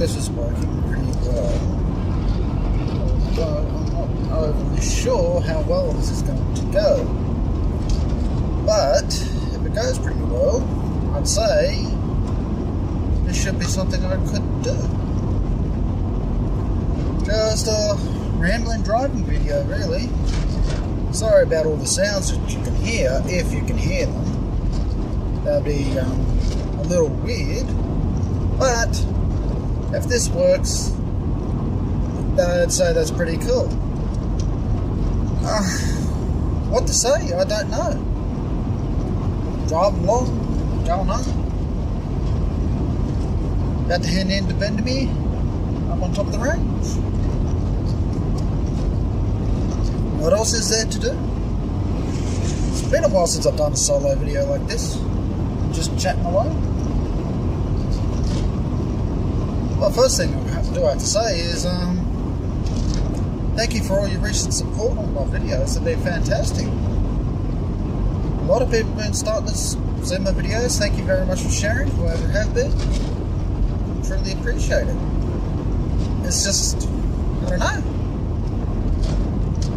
this is working pretty well. Although I'm not overly sure how well this is going to go. But if it goes pretty well, I'd say this should be something I could do. Just a rambling driving video, really. Sorry about all the sounds that you can hear, if you can hear them. That'd be a little weird, but if this works, I'd say that's pretty cool. What to say? I don't know. Driving along, going home. About to head into Bendermere, up on top of the range. What else is there to do? It's been a while since I've done a solo video like this. Just chatting away. Well, first thing I have to say is thank you for all your recent support on my videos. They've been fantastic. A lot of people have been starting to see my videos. Thank you very much for sharing, whoever have been. Truly appreciate it. It's just, I don't know.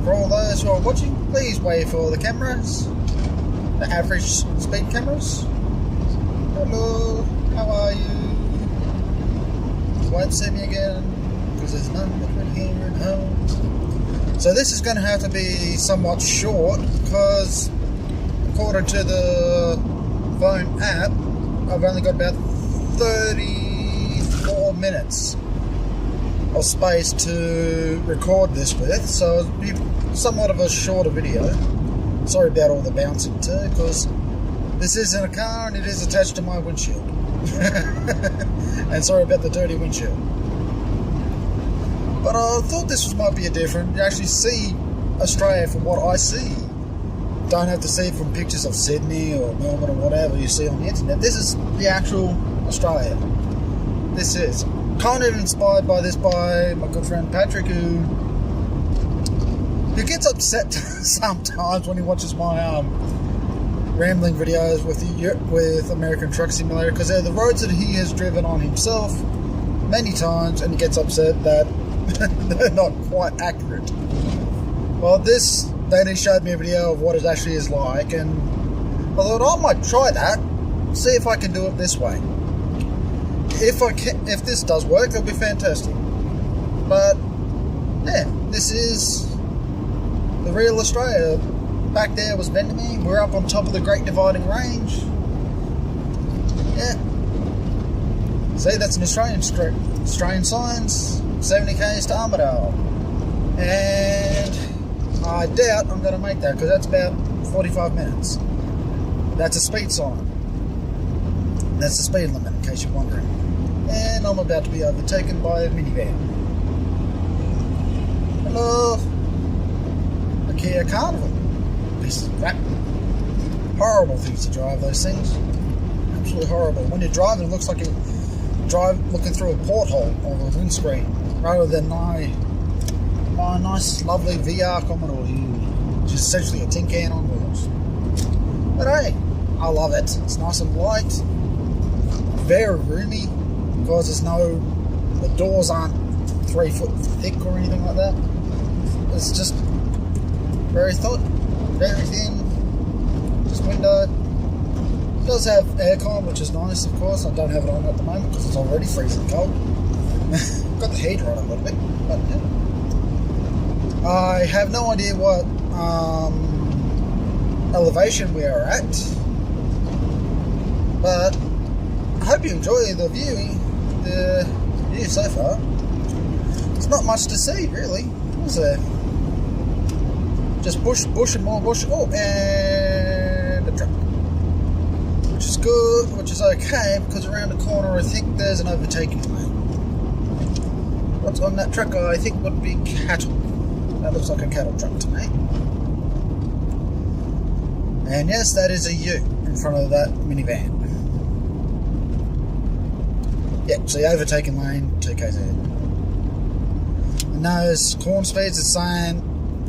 For all those who are watching, please wave for the cameras, the average speed cameras. Hello, how are you? You won't see me again, because there's none between here and home. So this is going to have to be somewhat short, because according to the phone app, I've only got about 34 minutes of space to record this with, so it'll be somewhat of a shorter video. Sorry about all the bouncing too, because this is in a car and it is attached to my windshield. And sorry about the dirty windshield. But I thought this might be a different. You actually see Australia from what I see. Don't have to see it from pictures of Sydney or Melbourne or whatever you see on the internet. This is the actual Australia. This is kind of inspired by this by my good friend Patrick, who gets upset sometimes when he watches my rambling videos with American Truck Simulator, because they're the roads that he has driven on himself many times, and he gets upset that they're not quite accurate. Well, then he showed me a video of what it actually is like, and I thought I might try that, see if I can do it this way. If this does work, it'll be fantastic. But yeah, this is the real Australia. Back there was Bendermere. We're up on top of the Great Dividing Range. Yeah. See, that's an Australian signs. 70 k's to Armidale. And I doubt I'm going to make that, because that's about 45 minutes. That's a speed sign. That's the speed limit, in case you're wondering. And I'm about to be overtaken by a minivan. Hello. A Kia Carnival. Piece of crap. Horrible things to drive, those things. Absolutely horrible. When you're driving, it looks like you drive looking through a porthole on a windscreen, rather than my nice, lovely VR Commodore, which is essentially a tin can on wheels. But hey, I love it. It's nice and light, very roomy, because the doors aren't 3 foot thick or anything like that. It's just very thin, just windowed. It does have aircon, which is nice, of course. I don't have it on at the moment because it's already freezing cold. Got the heater on a little bit, but yeah. I have no idea what elevation we are at, but I hope you enjoy the view so far. There's not much to see, really, is there? Just bush and more bush. Oh, and a truck, which is good, which is okay, because around the corner I think there's an overtaking lane. What's on that truck? I think would be cattle. That looks like a cattle truck to me. And yes, that is a ute in front of that minivan. Yep, so the overtaking lane, 2 k's ahead. And those corn speeds, it's saying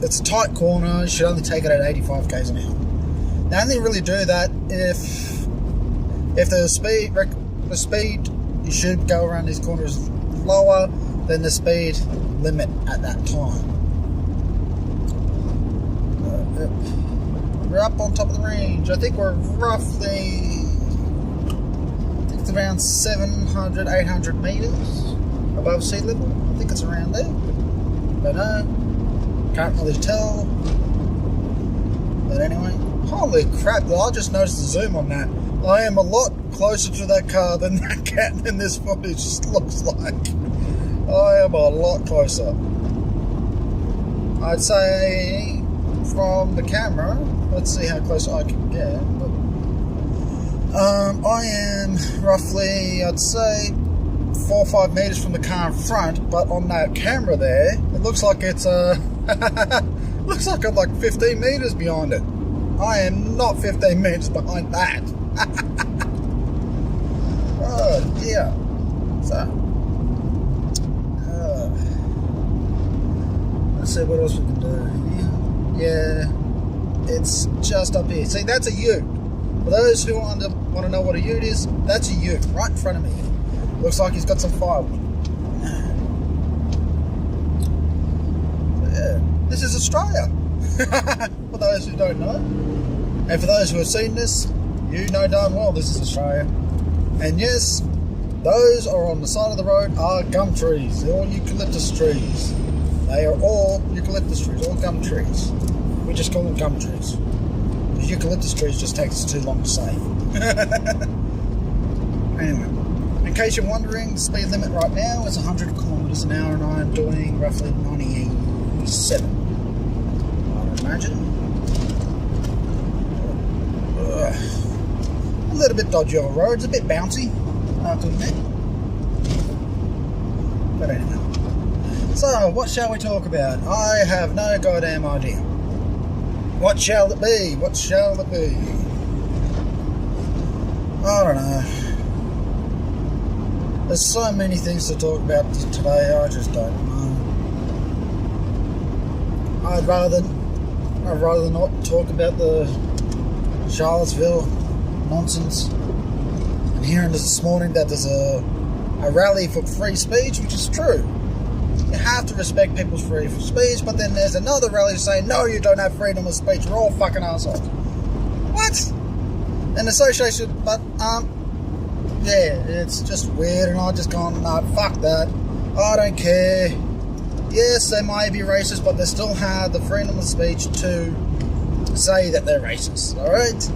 it's a tight corner, you should only take it at 85 k's an hour. They only really do that if the speed you should go around these corners lower than the speed limit at that time. We're up on top of the range. I think we're roughly, I think it's around 700, 800 meters above sea level. I think it's around there. Don't know. Can't really tell. But anyway, holy crap! I just noticed the zoom on that. I am a lot closer to that car than that cat than this footage looks like. I am a lot closer. I'd say from the camera, let's see how close I can get. But, I am roughly, I'd say, 4 or 5 meters from the car in front, but on that camera there, it looks like it's looks like I'm like 15 meters behind it. I am not 15 meters behind that. Oh dear. So, let's see what else we can do. Yeah, it's just up here. See, that's a ute. For those who want to know what a ute is, that's a ute right in front of me. Looks like he's got some firewood. So yeah, this is Australia. For those who don't know, and for those who have seen this, you know darn well this is Australia. And yes, those are on the side of the road are gum trees. They're all eucalyptus trees. They are all eucalyptus trees, all gum trees. We just call them gum trees. The eucalyptus trees just takes too long to say. Anyway, in case you're wondering, the speed limit right now is 100 kilometers an hour, and I'm doing roughly 97. I'd imagine. A little bit dodgy on the roads, a bit bouncy, I have to admit. But anyway. So, what shall we talk about? I have no goddamn idea. What shall it be? What shall it be? I don't know. There's so many things to talk about today, I just don't know. I'd rather not talk about the Charlottesville nonsense. And hearing this morning that there's a rally for free speech, which is true. You have to respect people's free speech, but then there's another rally saying, no, you don't have freedom of speech, you're all fucking assholes. What? An association, but, yeah, it's just weird, and I just gone, no, fuck that. I don't care. Yes, they might be racist, but they still have the freedom of speech to say that they're racist, alright?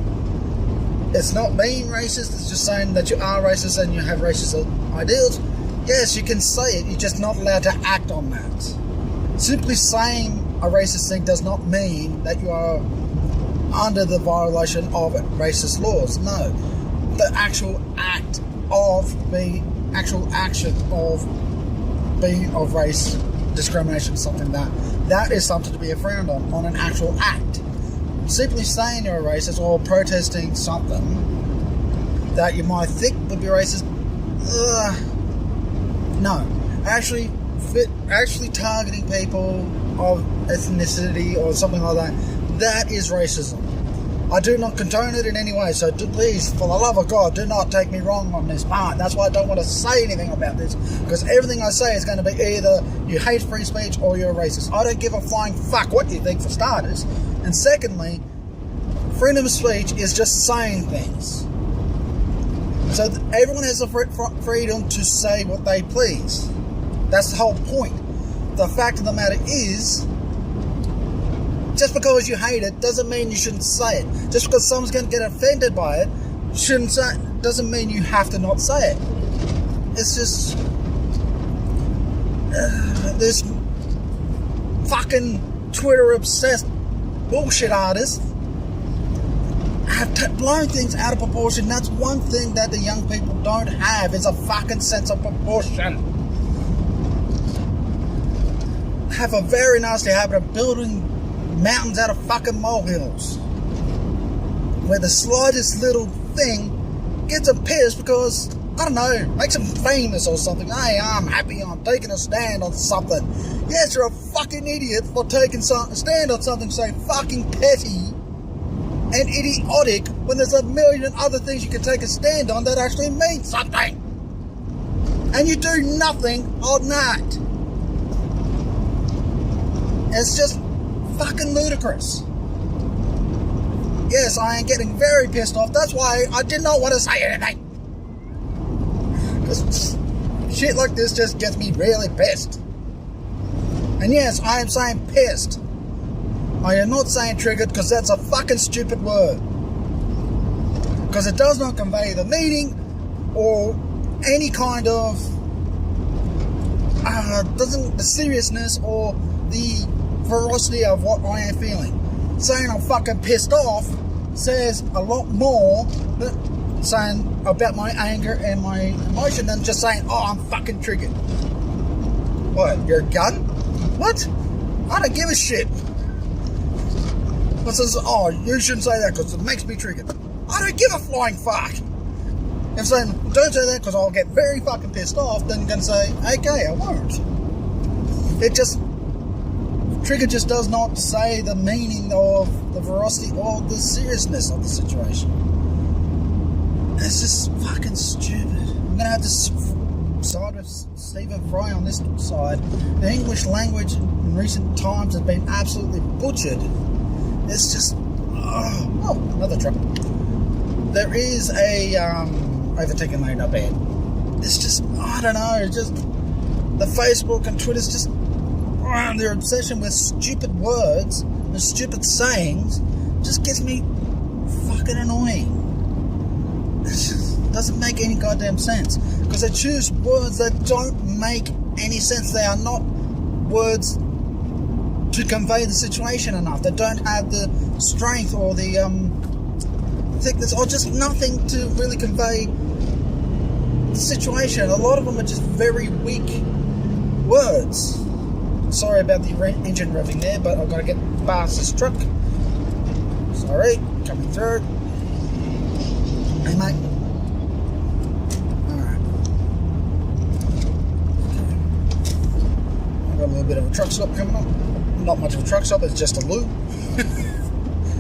It's not being racist, it's just saying that you are racist and you have racist ideals. Yes, you can say it, you're just not allowed to act on that. Simply saying a racist thing does not mean that you are under the violation of racist laws. No. The actual act of the actual action of being of race discrimination, something that is something to be frowned on an actual act. Simply saying you're a racist or protesting something that you might think would be racist, no. Actually targeting people of ethnicity or something like that is racism. I do not condone it in any way, so please, for the love of God, do not take me wrong on this part. That's why I don't want to say anything about this, because everything I say is going to be either you hate free speech or you're a racist. I don't give a flying fuck what you think, for starters. And secondly, freedom of speech is just saying things. So everyone has the freedom to say what they please. That's the whole point. The fact of the matter is, just because you hate it doesn't mean you shouldn't say it. Just because someone's going to get offended by it doesn't mean you have to not say it. It's just this fucking Twitter obsessed bullshit artists have blown things out of proportion. That's one thing that the young people don't have, is a fucking sense of proportion. Have a very nasty habit of building mountains out of fucking molehills, where the slightest little thing gets them pissed because, I don't know, makes them famous or something. Hey, I'm happy I'm taking a stand on something. Yes, you're a fucking idiot for taking a stand on something so fucking petty and idiotic when there's a million other things you can take a stand on that actually mean something. and you do nothing on that. It's just fucking ludicrous. Yes, I am getting very pissed off. That's why I did not want to say anything. Because shit like this just gets me really pissed. And yes, I am saying pissed. I am not saying triggered, because that's a fucking stupid word. Because it does not convey the meaning or any kind of the seriousness or the ferocity of what I am feeling. Saying I'm fucking pissed off says a lot more than saying about my anger and my emotion than just saying, oh, I'm fucking triggered. What, you're a gun? What? I don't give a shit. It says, oh, you shouldn't say that because it makes me triggered. I don't give a flying fuck. If saying, don't say that because I'll get very fucking pissed off, then you're going to say, okay, I won't. It just, trigger just does not say the meaning of the veracity or the seriousness of the situation. It's just fucking stupid. I'm going to have to side with Stephen Fry on this side. The English language in recent times has been absolutely butchered. It's just, oh, another truck. There is a overtaking lane up ahead. It's just, I don't know, just the Facebook and Twitter's just their obsession with stupid words and stupid sayings just gets me fucking annoying. It just doesn't make any goddamn sense, because they choose words that don't make any sense. They are not words to convey the situation enough. They don't have the strength or the thickness or just nothing to really convey the situation. A lot of them are just very weak words. Sorry about the engine revving there, but I've got to get past this truck. Sorry, coming through. Hey mate. Alright. I've got a little bit of a truck stop coming up. Not much of a truck stop, it's just a loo.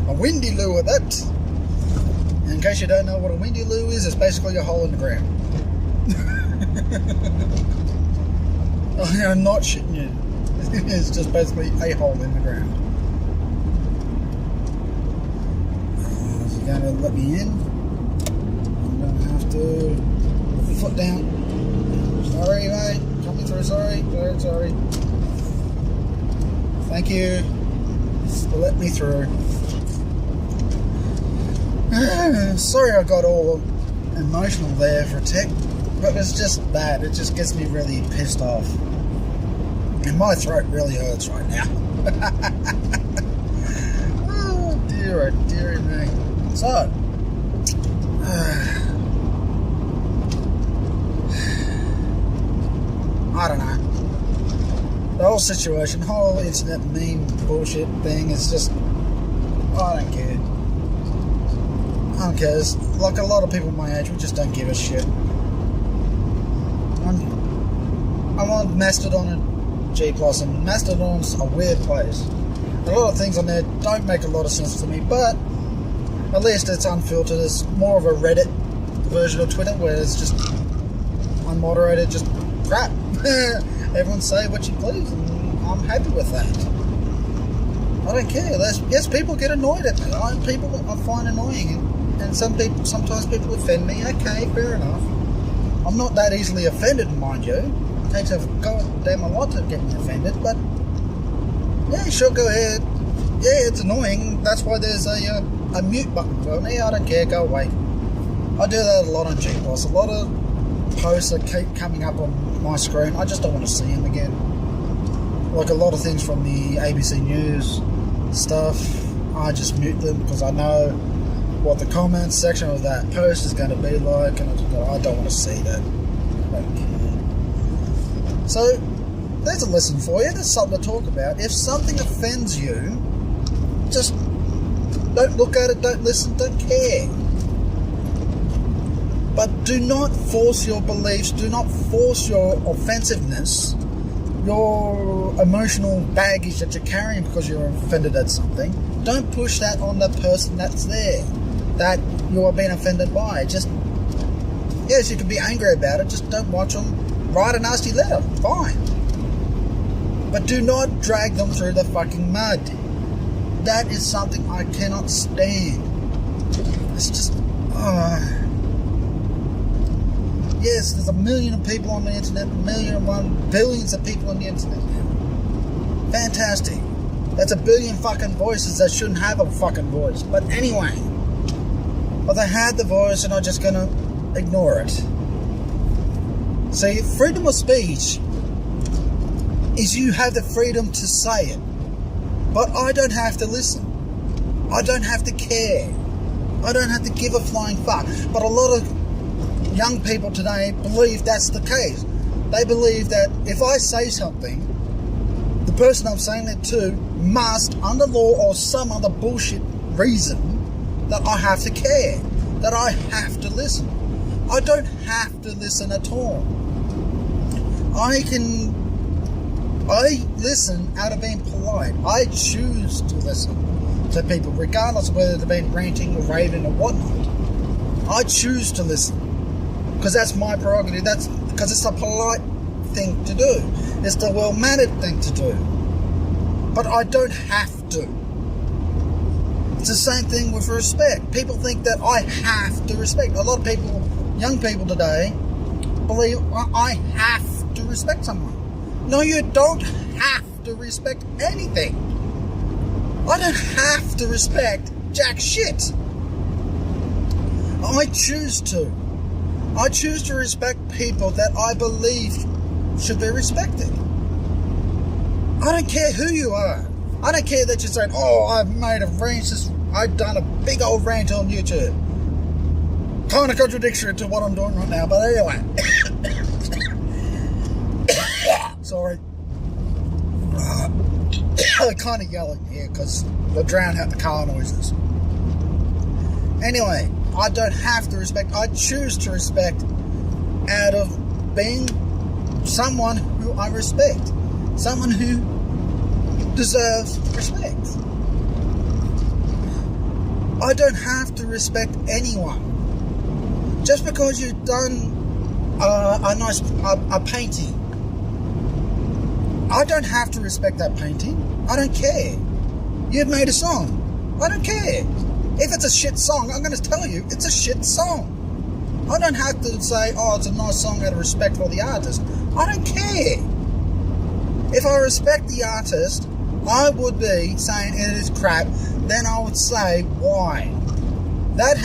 A windy loo at that. And in case you don't know what a windy loo is, it's basically a hole in the ground. I'm not shitting you. It's just basically a hole in the ground. Is he going to let me in? I'm going to have to put my foot down. Sorry, mate. Coming through, sorry. Sorry. Thank you for letting me through. Sorry I got all emotional there for a tick, but it's just bad. It just gets me really pissed off. And my throat really hurts right now. Oh dear me. So, I don't know. The whole situation, the whole internet meme bullshit thing is just, I don't care. I don't care. It's like a lot of people my age, we just don't give a shit. I'm on Mastodon and G+, and Mastodon's a weird place. A lot of things on there don't make a lot of sense to me, but at least it's unfiltered. It's more of a Reddit version of Twitter, where it's just unmoderated, just crap. Everyone say what you please, and I'm happy with that. I don't care. Yes, people get annoyed at me. People I find annoying, and sometimes people offend me. Okay, fair enough. I'm not that easily offended, mind you. It takes a goddamn a lot to get me offended, but yeah, sure, go ahead. Yeah, it's annoying. That's why there's a mute button for me. I don't care. Go away. I do that a lot on G+. A lot of posts that keep coming up on my screen. I just don't want to see them again. Like a lot of things from the ABC News stuff, I just mute them because I know what the comments section of that post is going to be like, and I don't want to see that. I don't care. So, there's a lesson for you. There's something to talk about. If something offends you, just don't look at it, don't listen, don't care. But do not force your beliefs, do not force your offensiveness, your emotional baggage that you're carrying because you're offended at something. Don't push that on the person that's there, that you are being offended by. Just, yes, you can be angry about it, just don't watch them, write a nasty letter, fine. But do not drag them through the fucking mud. That is something I cannot stand. It's just, yes, there's a million of people on the internet, billions of people on the internet now. Fantastic. That's a billion fucking voices that shouldn't have a fucking voice. But anyway, well, they had the voice and I'm just gonna ignore it. See, freedom of speech is you have the freedom to say it. But I don't have to listen. I don't have to care. I don't have to give a flying fuck. But a lot of young people today believe that's the case. They believe that if I say something, the person I'm saying it to must, under law or some other bullshit reason, that I have to care, that I have to listen. I don't have to listen at all. I listen out of being polite. I choose to listen to people, regardless of whether they've been ranting or raving or whatnot. I choose to listen because that's my prerogative. That's because it's a polite thing to do. It's the well-mannered thing to do. But I don't have to. It's the same thing with respect. People think that I have to respect. A lot of people, young people today, believe I have to respect someone. No, you don't have to respect anything. I don't have to respect jack shit. I choose to. I choose to respect people that I believe should be respected. I don't care who you are. I don't care that you're saying, oh, I've made a racist, I've done a big old rant on YouTube. Kind of contradictory to what I'm doing right now, but anyway. Sorry. I'm kind of yelling here because they'll drown out the car noises. Anyway, I don't have to respect. I choose to respect out of being someone who I respect. Someone who deserves respect. I don't have to respect anyone. Just because you've done a painting, I don't have to respect that painting. I don't care. You've made a song. I don't care. If it's a shit song, I'm going to tell you it's a shit song. I don't have to say, oh, it's a nice song out of respect for the artist. I don't care. If I respect the artist, I would be saying it is crap. Then I would say why. That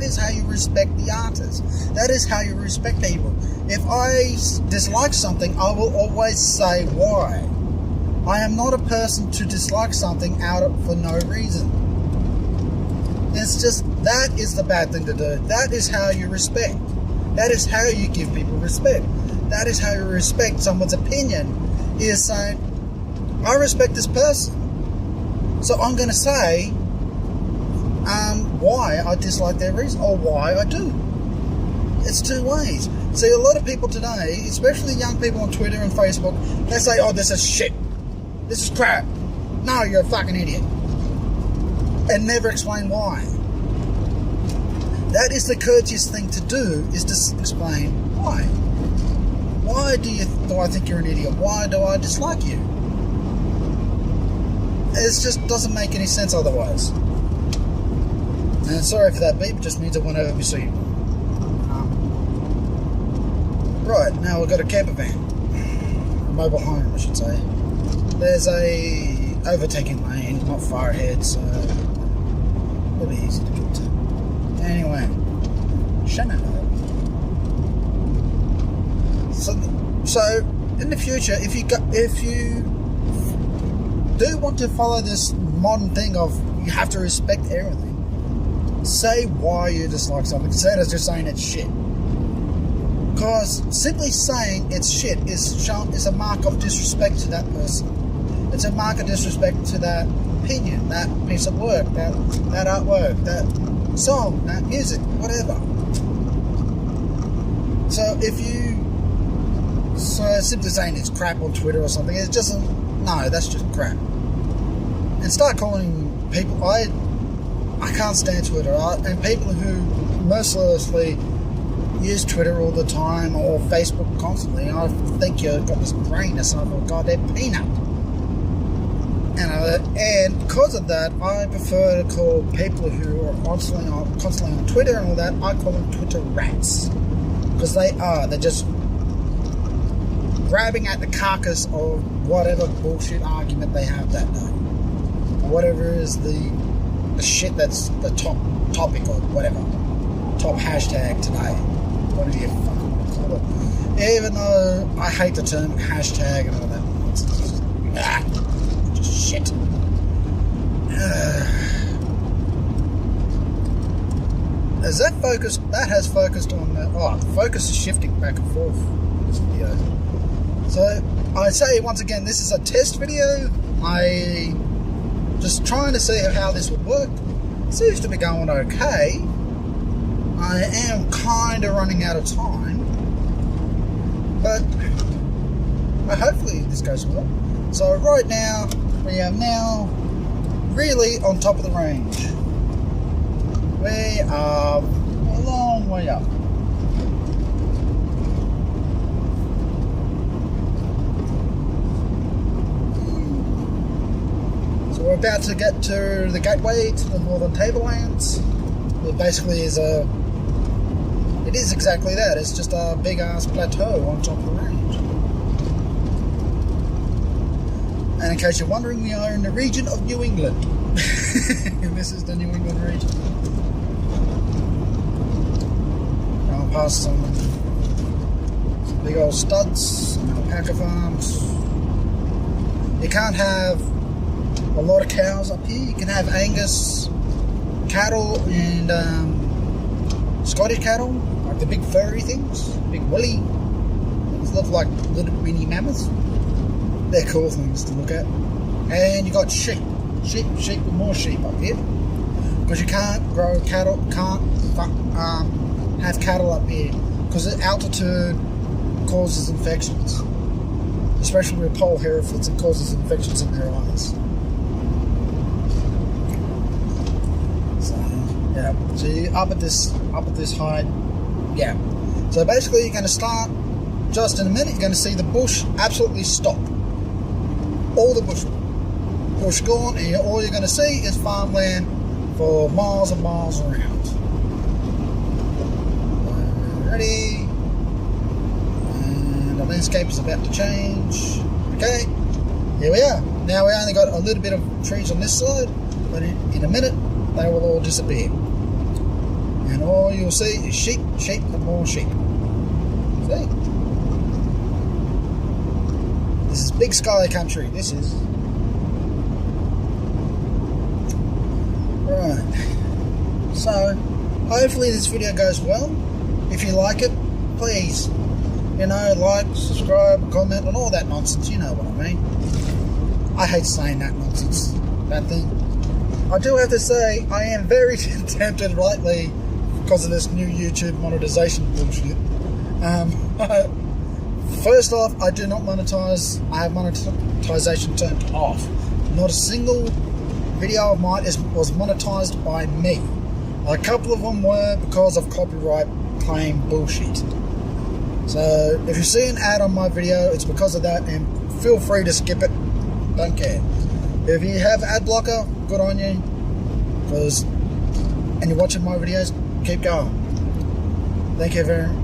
is how you respect the artist. That is how you respect people. If I dislike something, I will always say why. I am not a person to dislike something out for no reason. It's just, that is the bad thing to do. That is how you respect. That is how you give people respect. That is how you respect someone's opinion, is saying, I respect this person. So I'm going to say why I dislike their reason, or why I do. It's two ways. See, a lot of people today, especially young people on Twitter and Facebook, they say, oh, this is shit. This is crap. No, you're a fucking idiot. And never explain why. That is the courteous thing to do, is to explain why. Why do I think you're an idiot? Why do I dislike you? It just doesn't make any sense otherwise. And sorry for that beep, it just means I went over my seat. Right, now we've got a camper van. A mobile home, I should say. There's a overtaking lane, not far ahead, so it'll be easy to get to. Anyway, shut up. So in the future, if you do want to follow this modern thing of you have to respect everything, say why you dislike something instead of just saying it's shit. Because simply saying it's shit is a mark of disrespect to that person. It's a mark of disrespect to that opinion, that piece of work, that artwork, that song, that music, whatever. So simply saying it's crap on Twitter or something, it's just no, that's just crap. And start calling people, I can't stand Twitter, and people who mercilessly use Twitter all the time or Facebook constantly, I think you've got this brain that's not a goddamn peanut. And because of that, I prefer to call people who are constantly on Twitter and all that, I call them Twitter rats. Because they're just grabbing at the carcass of whatever bullshit argument they have that day. Or whatever is the shit that's the top topic or whatever. Top hashtag today. Whatever you fucking want to call it. Even though I hate the term hashtag and all that nonsense. Just shit. As that has focused on the focus is shifting back and forth in this video. So I say once again, this is a test video. I just trying to see how this would work. It seems to be going okay. I am kind of running out of time, but hopefully this goes well. So right now we are now really on top of the range. We are a long way up. So we're about to get to the gateway to the northern tablelands. It basically is it is exactly that. It's just a big ass plateau on top of the range. And in case you're wondering, we are in the region of New England. This is the New England region. Going past some big old studs, some alpaca farms. You can't have a lot of cows up here. You can have Angus cattle and Scottish cattle, like the big furry things, big woolly things, look like little mini mammoths. They're cool things to look at. And you got sheep, and more sheep up here, because you can't grow cattle, have cattle up here, because the altitude causes infections, especially with pole Herefords. It causes infections in their eyes. Yeah, so you're up at this height. Yeah. So basically you're going to start just in a minute. You're going to see the bush absolutely stop. All the bush gone, and all you're going to see is farmland for miles and miles around. Ready? And the landscape is about to change. Okay, here we are. Now we only got a little bit of trees on this side, but in a minute they will all disappear. And all you'll see is sheep, and more sheep. See? This is big sky country, this is. Right. So, hopefully this video goes well. If you like it, please, like, subscribe, comment, and all that nonsense. You know what I mean. I hate saying that nonsense, that thing. I do have to say, I am very tempted lately because of this new YouTube monetization bullshit. First off, I do not monetize. I have monetization turned off. Not a single video of mine was monetized by me. A couple of them were because of copyright claim bullshit. So if you see an ad on my video, it's because of that, and feel free to skip it. Don't care. If you have ad blocker, good on you. And you're watching my videos, keep going. Thank you very much.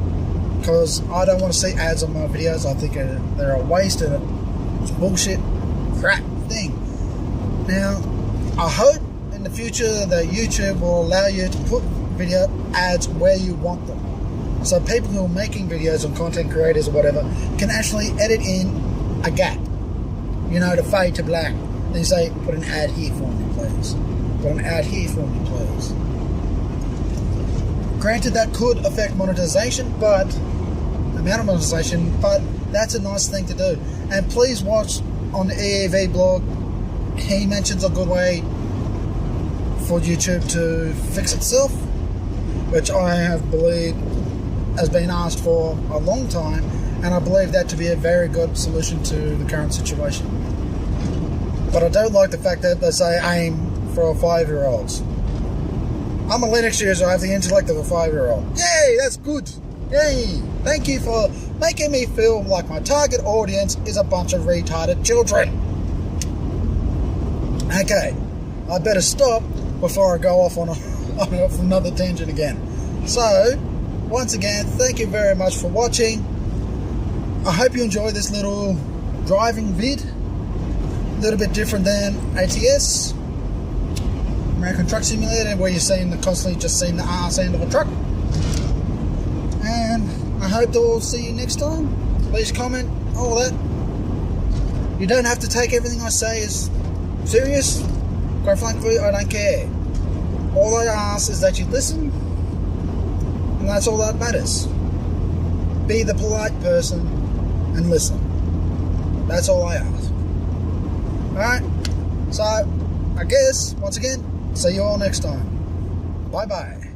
Because I don't want to see ads on my videos. I think they're a waste and it's a bullshit crap thing. Now, I hope in the future that YouTube will allow you to put video ads where you want them. So people who are making videos and content creators or whatever can actually edit in a gap, to fade to black. Then you say, put an ad here for me, please. Put an ad here for me, please. Granted, that could affect monetization, but that's a nice thing to do. And please watch on the EEV blog. He mentions a good way for YouTube to fix itself, which I have believed has been asked for a long time, and I believe that to be a very good solution to the current situation. But I don't like the fact that they say aim for 5-year-olds. I'm a Linux user, I have the intellect of a 5-year-old. Yay, that's good. Yay! Thank you for making me feel like my target audience is a bunch of retarded children. Okay, I better stop before I go off on another tangent again. So, once again, thank you very much for watching. I hope you enjoy this little driving vid. A little bit different than ATS, American Truck Simulator, where you're constantly just seeing the arse end of a truck. And I hope to all see you next time. Please comment, all that. You don't have to take everything I say as serious. Quite frankly, I don't care. All I ask is that you listen, and that's all that matters. Be the polite person and listen. That's all I ask. Alright, so I guess, once again, see you all next time. Bye bye.